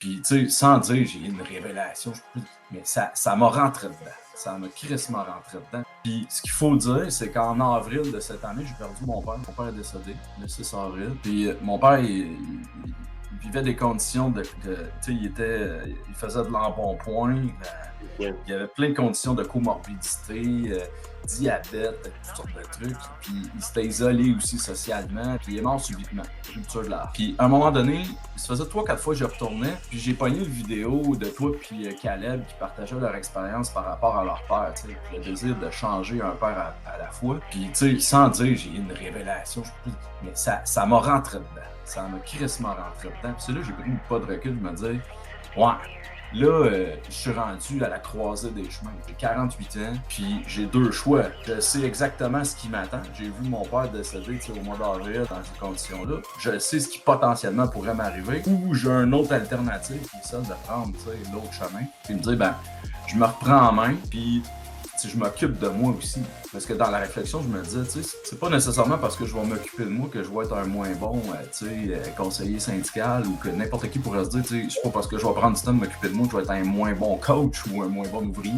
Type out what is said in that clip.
Puis, tu sais, sans dire j'ai une révélation, mais ça m'a rentré dedans. Ça m'a crissement rentré dedans. Puis, ce qu'il faut dire, c'est qu'en avril de cette année, j'ai perdu mon père. Mon père est décédé le 6 avril. Puis, mon père, il vivait des conditions de tu sais, il faisait de l'embonpoint. Yeah. Il y avait plein de conditions de comorbidité, diabète, toutes sortes de trucs. Puis il s'était isolé aussi socialement. Puis il est mort subitement, rupture de l'art. Puis à un moment donné, il se faisait 3-4 fois que je retournais. Puis j'ai pogné une vidéo de toi puis Caleb qui partageaient leur expérience par rapport à leur père. Tu sais, le désir de changer un père à la fois. Puis tu sais, sans dire j'ai une révélation, mais ça m'a rentré dedans. Ça m'a crissement rentré dedans. Puis c'est là que j'ai pris pas de recul de me dire, ouais. Là, je suis rendu à la croisée des chemins. J'ai 48 ans, puis j'ai deux choix. Je sais exactement ce qui m'attend. J'ai vu mon père décéder au mois d'avril dans ces conditions-là. Je sais ce qui potentiellement pourrait m'arriver. Ou j'ai une autre alternative, qui est celle de prendre l'autre chemin. Puis me dire, ben, je me reprends en main, puis je m'occupe de moi aussi. Parce que dans la réflexion, je me disais, tu sais, c'est pas nécessairement parce que je vais m'occuper de moi que je vais être un moins bon conseiller syndical ou que n'importe qui pourrait se dire, tu sais, c'est pas parce que je vais prendre du temps de m'occuper de moi que je vais être un moins bon coach ou un moins bon ouvrier.